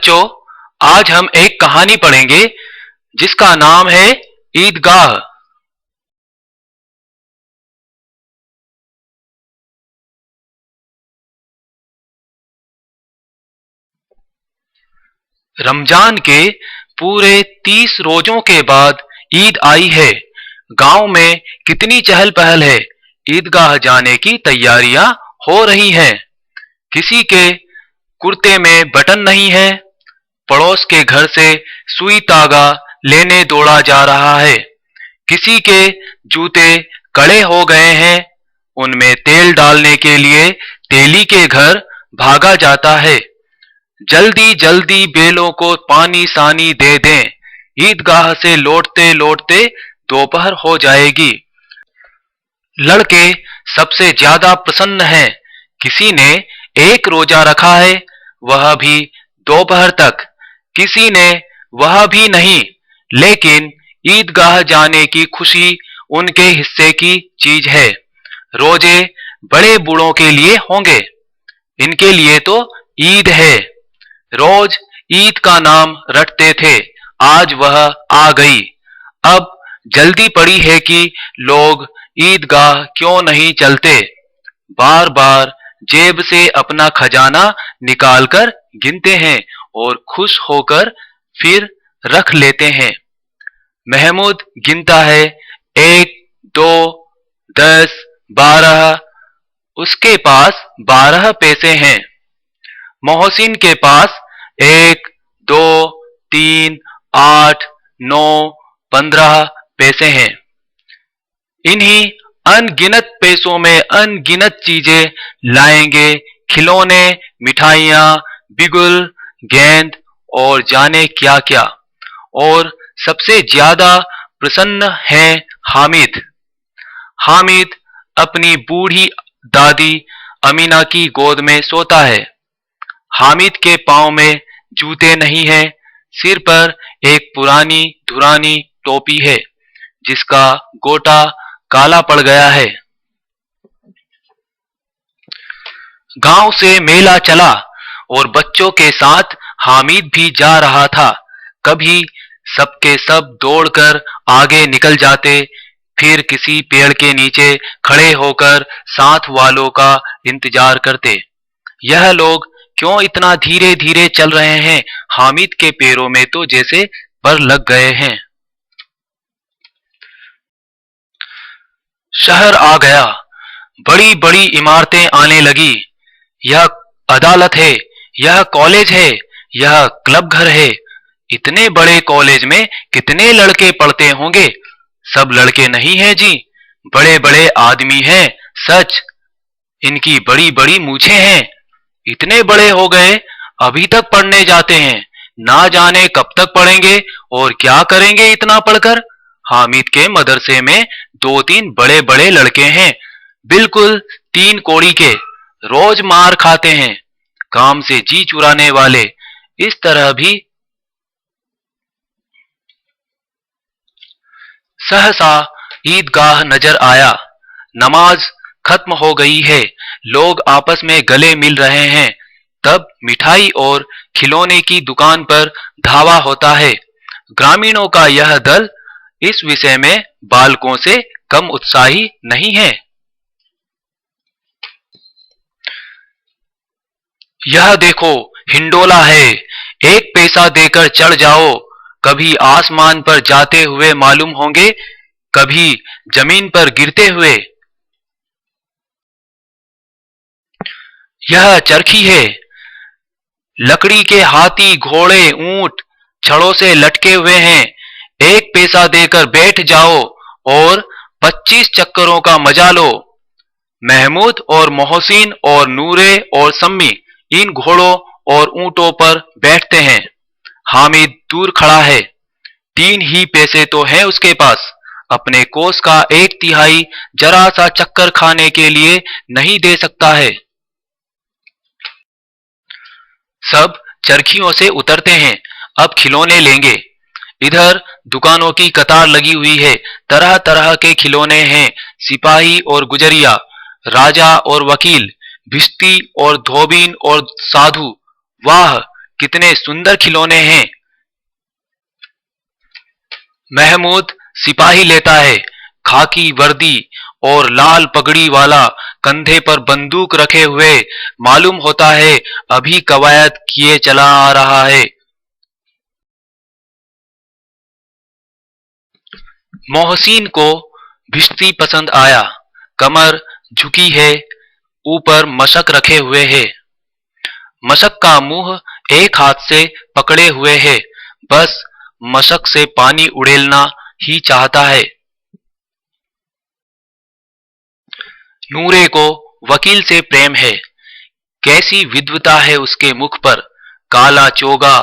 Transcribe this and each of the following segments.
बच्चों, आज हम एक कहानी पढ़ेंगे जिसका नाम है ईदगाह। रमजान के पूरे 30 रोजों के बाद ईद आई है। गांव में कितनी चहल पहल है। ईदगाह जाने की तैयारियां हो रही हैं। किसी के कुर्ते में बटन नहीं है। पड़ोस के घर से सुई धागा लेने दौड़ा जा रहा है। किसी के जूते कड़े हो गए हैं। उनमें तेल डालने के लिए तेली के घर भागा जाता है। जल्दी जल्दी बेलों को पानी सानी दे दें। ईदगाह से लौटते लौटते दोपहर हो जाएगी। लड़के सबसे ज्यादा प्रसन्न हैं। किसी ने एक रोजा रखा है, वह भी दोपहर तक। किसी ने वह भी नहीं, लेकिन ईदगाह जाने की खुशी उनके हिस्से की चीज है। रोजे बड़े बूढ़ों के लिए होंगे, इनके लिए तो ईद है। रोज ईद का नाम रटते थे, आज वह आ गई। अब जल्दी पड़ी है कि लोग ईदगाह क्यों नहीं चलते। बार बार जेब से अपना खजाना निकालकर गिनते हैं और खुश होकर फिर रख लेते हैं। महमूद गिनता है, 1, 2, 10, 12। उसके पास 12 पैसे हैं। मोहसिन के पास 1, 2, 3, 8, 9, 15 पैसे हैं। इन्हीं अनगिनत पैसों में अनगिनत चीजें लाएंगे, खिलौने, मिठाइयां, बिगुल, गेंद और जाने क्या क्या। और सबसे ज्यादा प्रसन्न है हामिद। हामिद अपनी बूढ़ी दादी अमीना की गोद में सोता है। हामिद के पांव में जूते नहीं हैं, सिर पर एक पुरानी धुरानी टोपी है जिसका गोटा काला पड़ गया है। गांव से मेला चला और बच्चों के साथ हामिद भी जा रहा था। कभी सबके सब दौड़कर आगे निकल जाते, फिर किसी पेड़ के नीचे खड़े होकर साथ वालों का इंतजार करते। यह लोग क्यों इतना धीरे धीरे चल रहे हैं? हामिद के पैरों में तो जैसे पर लग गए हैं। शहर आ गया, बड़ी बड़ी इमारतें आने लगी। यह अदालत है, यह कॉलेज है, यह क्लब घर है। इतने बड़े कॉलेज में कितने लड़के पढ़ते होंगे? सब लड़के नहीं हैं जी, बड़े बड़े आदमी हैं। सच, इनकी बड़ी बड़ी मूछें हैं। इतने बड़े हो गए, अभी तक पढ़ने जाते हैं। ना जाने कब तक पढ़ेंगे और क्या करेंगे इतना पढ़कर। हामिद के मदरसे में 2-3 बड़े बड़े लड़के हैं, बिल्कुल 3 कौड़ी के। रोज मार खाते हैं, काम से जी चुराने वाले। इस तरह भी सहसा ईदगाह नजर आया। नमाज खत्म हो गई है, लोग आपस में गले मिल रहे हैं। तब मिठाई और खिलौने की दुकान पर धावा होता है। ग्रामीणों का यह दल इस विषय में बालकों से कम उत्साही नहीं है। यह देखो, हिंडोला है, 1 पैसा देकर चढ़ जाओ। कभी आसमान पर जाते हुए मालूम होंगे, कभी जमीन पर गिरते हुए। यह चरखी है, लकड़ी के हाथी, घोड़े, ऊंट छड़ों से लटके हुए हैं। 1 पैसा देकर बैठ जाओ और 25 चक्करों का मजा लो। महमूद और मोहसिन और नूरे और सम्मी इन घोड़ों और ऊंटों पर बैठते हैं। हामिद दूर खड़ा है, 3 ही पैसे तो हैं उसके पास। अपने कोस का 1/3 जरा सा चक्कर खाने के लिए नहीं दे सकता है। सब चरखियों से उतरते हैं, अब खिलौने लेंगे। इधर दुकानों की कतार लगी हुई है, तरह तरह के खिलौने हैं। सिपाही और गुजरिया, राजा और वकील, भिश्ती और धोबीन और साधु। वाह, कितने सुंदर खिलौने हैं। महमूद सिपाही लेता है, खाकी वर्दी और लाल पगड़ी वाला, कंधे पर बंदूक रखे हुए। मालूम होता है अभी कवायद किए चला आ रहा है। मोहसिन को भिश्ती पसंद आया। कमर झुकी है, ऊपर मशक रखे हुए है। मशक का मुंह एक हाथ से पकड़े हुए है, बस मशक से पानी उड़ेलना ही चाहता है। नूरे को वकील से प्रेम है। कैसी विद्वता है उसके मुख पर। काला चोगा,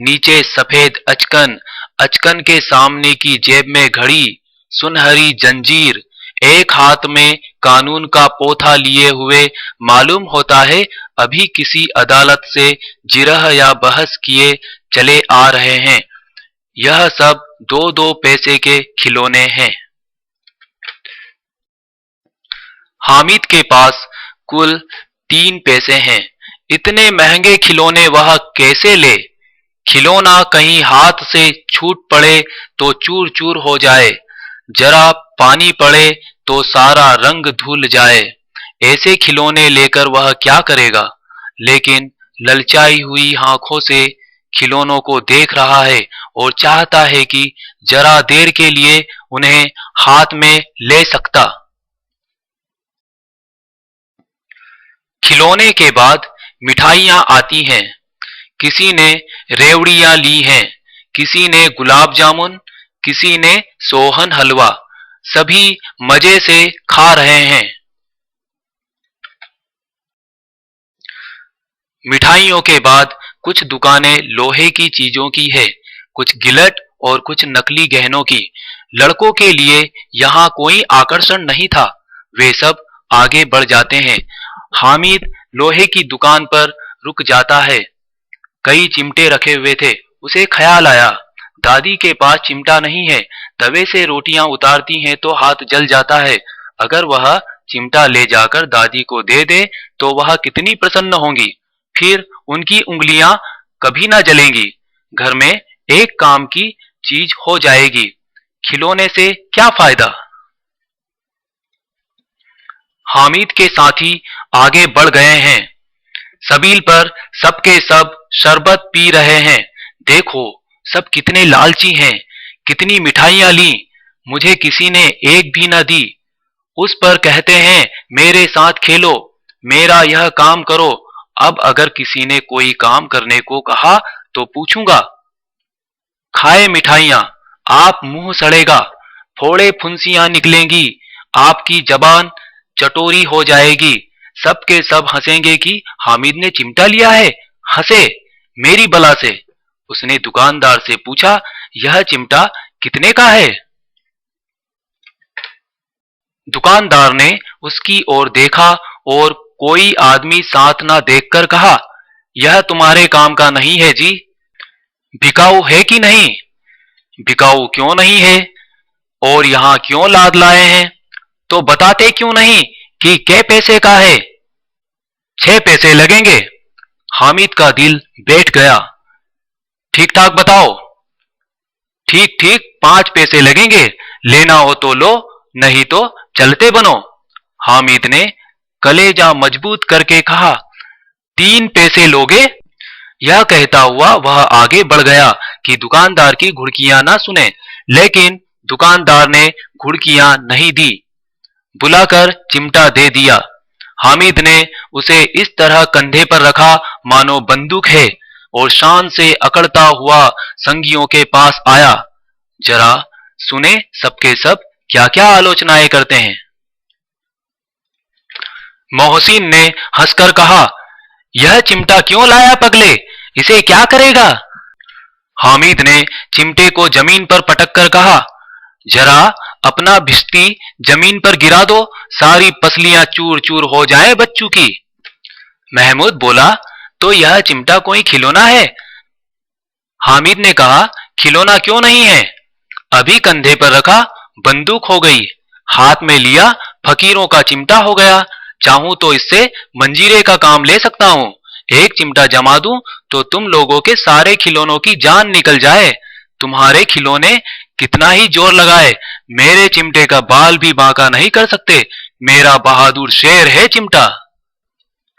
नीचे सफेद अचकन, अचकन के सामने की जेब में घड़ी, सुनहरी जंजीर, एक हाथ में कानून का पोथा लिए हुए। मालूम होता है अभी किसी अदालत से जिरह या बहस किए चले आ रहे हैं। यह सब 2-2 पैसे के खिलौने हैं। हामिद के पास कुल 3 पैसे हैं। इतने महंगे खिलौने वह कैसे ले। खिलौना कहीं हाथ से छूट पड़े तो चूर चूर हो जाए, जरा पानी पड़े तो सारा रंग धुल जाए। ऐसे खिलौने लेकर वह क्या करेगा। लेकिन ललचाई हुई आंखों से खिलौनों को देख रहा है और चाहता है कि जरा देर के लिए उन्हें हाथ में ले सकता। खिलौने के बाद मिठाइयां आती हैं। किसी ने रेवड़ियां ली हैं, किसी ने गुलाब जामुन, किसी ने सोहन हलवा। सभी मजे से खा रहे हैं। मिठाइयों के बाद कुछ दुकानें लोहे की चीजों की है, कुछ गिलट और कुछ नकली गहनों की। लड़कों के लिए यहाँ कोई आकर्षण नहीं था, वे सब आगे बढ़ जाते हैं। हामिद लोहे की दुकान पर रुक जाता है। कई चिमटे रखे हुए थे। उसे ख्याल आया, दादी के पास चिमटा नहीं है। तवे से रोटियां उतारती हैं तो हाथ जल जाता है। अगर वह चिमटा ले जाकर दादी को दे दे तो वह कितनी प्रसन्न होंगी। फिर उनकी उंगलियां कभी ना जलेंगी। घर में एक काम की चीज हो जाएगी। खिलौने से क्या फायदा। हामिद के साथी आगे बढ़ गए हैं। सबील पर सबके सब शरबत पी रहे हैं। देखो सब कितने लालची हैं। कितनी मिठाइयां ली, मुझे किसी ने एक भी न दी। उस पर कहते हैं मेरे साथ खेलो, मेरा यह काम करो। अब अगर किसी ने कोई काम करने को कहा तो पूछूंगा। खाए मिठाइयां, आप मुंह सड़ेगा, फोड़े फुंसियां निकलेंगी, आपकी जबान चटोरी हो जाएगी। सबके सब हंसेंगे कि हामिद ने चिमटा लिया है। हंसे मेरी बला से। उसने दुकानदार से पूछा, यह चिमटा कितने का है। दुकानदार ने उसकी ओर देखा और कोई आदमी साथ ना देखकर कहा, यह तुम्हारे काम का नहीं है जी। बिकाऊ है कि नहीं। बिकाऊ क्यों नहीं है और यहाँ क्यों लाद लाए हैं। तो बताते क्यों नहीं कि कै पैसे का है। 6 पैसे लगेंगे। हामिद का दिल बैठ गया। ठीक ठाक बताओ। ठीक ठीक 5 पैसे लगेंगे। लेना हो तो लो, नहीं तो चलते बनो। हामिद ने कलेजा मजबूत करके कहा, 3 पैसे लोगे। यह कहता हुआ वह आगे बढ़ गया कि दुकानदार की घुड़कियां ना सुने। लेकिन दुकानदार ने घुड़कियां नहीं दी, बुलाकर चिमटा दे दिया। हामिद ने उसे इस तरह कंधे पर रखा मानो बंदूक है और शान से अकड़ता हुआ संगियों के पास आया। जरा सुने सबके सब क्या क्या आलोचनाएं करते हैं। मोहसिन ने हंसकर कहा, यह चिमटा क्यों लाया पगले, इसे क्या करेगा। हामिद ने चिमटे को जमीन पर पटक कर कहा, जरा अपना भिश्ती जमीन पर गिरा दो, सारी पसलियां चूर चूर हो जाएं बच्चों की। महमूद बोला, तो यह चिमटा कोई खिलौना है। हामिद ने कहा, खिलौना क्यों नहीं है। अभी कंधे पर रखा बंदूक हो गई, हाथ में लिया फकीरों का चिमटा हो गया। चाहूं तो इससे मंजीरे का काम ले सकता हूं। एक चिमटा जमा दूं तो तुम लोगों के सारे खिलौनों की जान निकल जाए। तुम्हारे खिलौने कितना ही जोर लगाए, मेरे चिमटे का बाल भी बांका नहीं कर सकते। मेरा बहादुर शेर है चिमटा।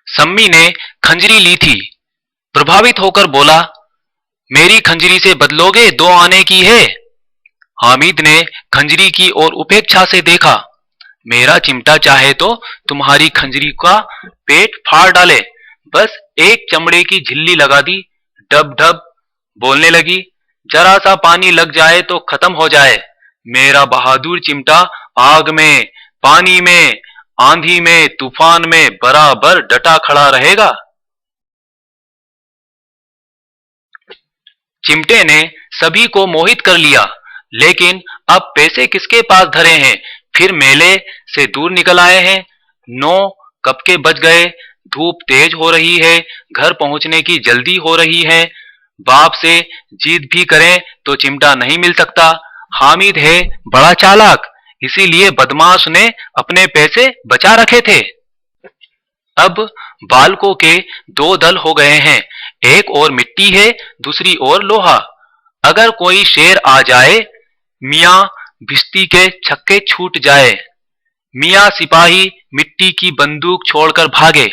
सम्मी ने खंजरी ली थी, प्रभावित होकर बोला, मेरी खंजरी से बदलोगे? 2 आने की है। हामिद ने खंजरी की ओर उपेक्षा से देखा। मेरा चिमटा चाहे तो तुम्हारी खंजरी का पेट फाड़ डाले। बस एक चमड़े की झिल्ली लगा दी, डब डब बोलने लगी। जरा सा पानी लग जाए तो खत्म हो जाए। मेरा बहादुर चिमटा आग में, पानी में, आंधी में, तूफान में बराबर डटा खड़ा रहेगा। चिमटे ने सभी को मोहित कर लिया, लेकिन अब पैसे किसके पास धरे हैं? फिर मेले से दूर निकल आए हैं। 9 कब के बज गए। धूप तेज हो रही है, घर पहुंचने की जल्दी हो रही है। बाप से जिद भी करें तो चिमटा नहीं मिल सकता। हामिद है बड़ा चालाक, इसीलिए बदमाश ने अपने पैसे बचा रखे थे। अब बालकों के 2 दल हो गए हैं, एक ओर मिट्टी है, दूसरी ओर लोहा। अगर कोई शेर आ जाए, मियाँ भिश्ती के छक्के छूट जाए। मियाँ सिपाही मिट्टी की बंदूक छोड़कर भागे।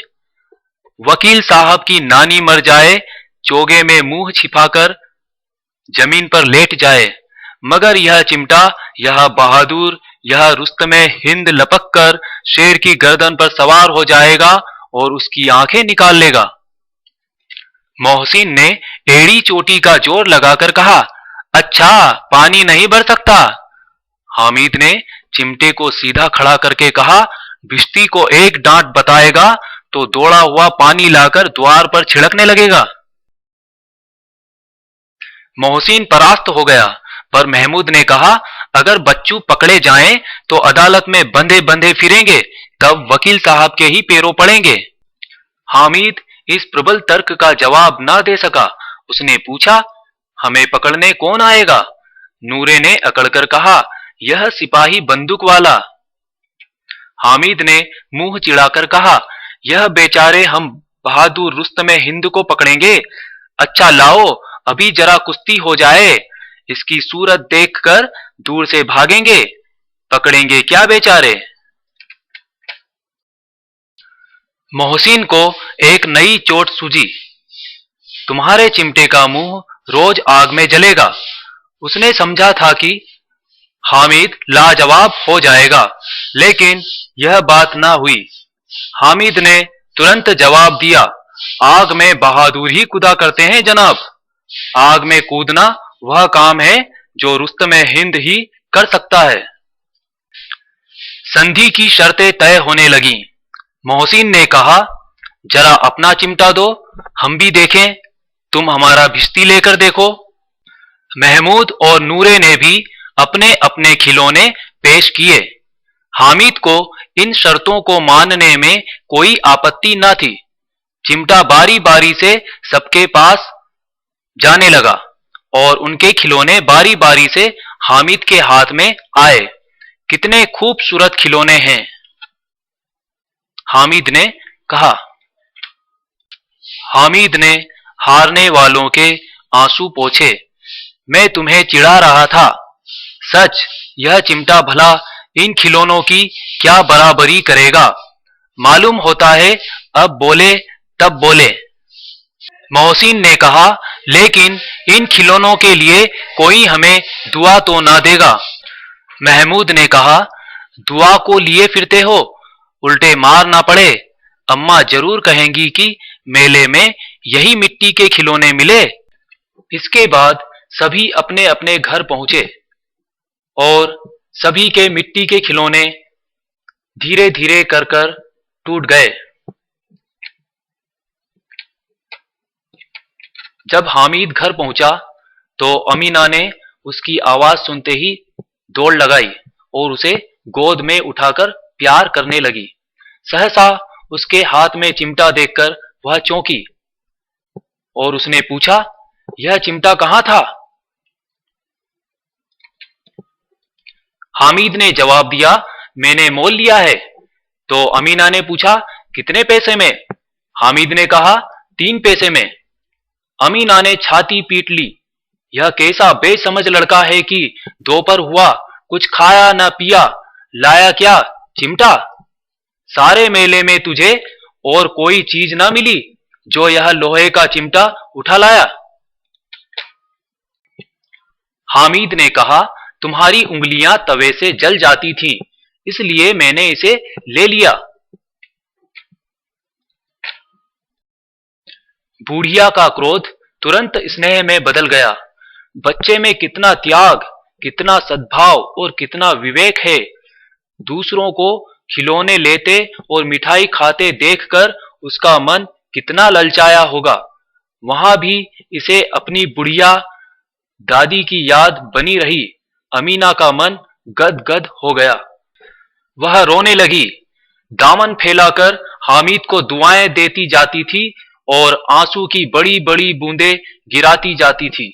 वकील साहब की नानी मर जाए, चोगे में मुंह छिपाकर जमीन पर लेट जाए। मगर यह चिमटा, यह बहादुर, यह रुस्तमे हिंद लपक कर शेर की गर्दन पर सवार हो जाएगा और उसकी आंखें निकाल लेगा। मोहसिन ने एड़ी चोटी का जोर लगाकर कहा, अच्छा पानी नहीं भर सकता। हामिद ने चिमटे को सीधा खड़ा करके कहा, भिश्ती को एक डांट बताएगा तो दौड़ा हुआ पानी लाकर द्वार पर छिड़कने लगेगा। मोहसिन परास्त हो गया, पर महमूद ने कहा, अगर बच्चू पकड़े जाएं तो अदालत में बंधे बंधे फिरेंगे, तब वकील साहब के ही पैरों पड़ेंगे। हामिद इस प्रबल तर्क का जवाब न दे सका। उसने पूछा, हमें पकड़ने कौन आएगा? नूरे ने अकड़कर कहा, यह सिपाही बंदूक वाला। हामिद ने मुंह चिढ़ाकर कहा, यह बेचारे हम बहादुर रुस्तमे हिंद को पकड़ेंगे। अच्छा लाओ, अभी जरा कुश्ती हो जाए, इसकी सूरत देखकर दूर से भागेंगे, पकड़ेंगे क्या बेचारे। मोहसिन को एक नई चोट सूझी। तुम्हारे चिमटे का मुंह रोज आग में जलेगा। उसने समझा था कि हामिद लाजवाब हो जाएगा, लेकिन यह बात ना हुई। हामिद ने तुरंत जवाब दिया, आग में बहादुर ही कूदा करते हैं जनाब। आग में कूदना वह काम है जो रुस्तमे हिंद ही कर सकता है। संधि की शर्तें तय होने लगीं। मोहसिन ने कहा, जरा अपना चिमटा दो, हम भी देखें। तुम हमारा भिश्ती लेकर देखो। महमूद और नूरे ने भी अपने अपने खिलौने पेश किए। हामिद को इन शर्तों को मानने में कोई आपत्ति न थी। चिमटा बारी बारी से सबके पास जाने लगा और उनके खिलौने बारी बारी से हामिद के हाथ में आए। कितने खूबसूरत खिलौने हैं, हामिद ने कहा। हामिद ने हारने वालों के आंसू पोंछे। मैं तुम्हें चिढ़ा रहा था। सच, यह चिमटा भला इन खिलौनों की क्या बराबरी करेगा। मालूम होता है अब बोले तब बोले। मोहसिन ने कहा, लेकिन इन खिलौनों के लिए कोई हमें दुआ तो ना देगा। महमूद ने कहा, दुआ को लिए फिरते हो, उल्टे मार ना पड़े। अम्मा जरूर कहेंगी कि मेले में यही मिट्टी के खिलौने मिले। इसके बाद सभी अपने अपने घर पहुंचे और सभी के मिट्टी के खिलौने धीरे धीरे कर कर टूट गए। जब हामिद घर पहुंचा तो अमीना ने उसकी आवाज सुनते ही दौड़ लगाई और उसे गोद में उठाकर प्यार करने लगी। सहसा उसके हाथ में चिमटा देखकर वह चौंकी और उसने पूछा, यह चिमटा कहाँ था? हामिद ने जवाब दिया, मैंने मोल लिया है। तो अमीना ने पूछा, कितने पैसे में? हामिद ने कहा, 3 पैसे में। अमीना ने छाती पीट ली। यह कैसा बेसमझ लड़का है कि दोपहर हुआ, कुछ खाया न पिया, लाया क्या? चिमटा। सारे मेले में तुझे और कोई चीज न मिली जो यह लोहे का चिमटा उठा लाया? हामिद ने कहा, तुम्हारी उंगलियां तवे से जल जाती थीं, इसलिए मैंने इसे ले लिया। बूढ़िया का क्रोध तुरंत स्नेह में बदल गया। बच्चे में कितना त्याग, कितना सद्भाव और कितना विवेक है। दूसरों को खिलौने लेते और मिठाई खाते देखकर उसका मन कितना ललचाया होगा। वहां भी इसे अपनी बुढ़िया दादी की याद बनी रही। अमीना का मन गदगद हो गया। वह रोने लगी, दामन फैलाकर हामिद को दुआएं देती जाती थी और आंसू की बड़ी बड़ी बूंदें गिराती जाती थी।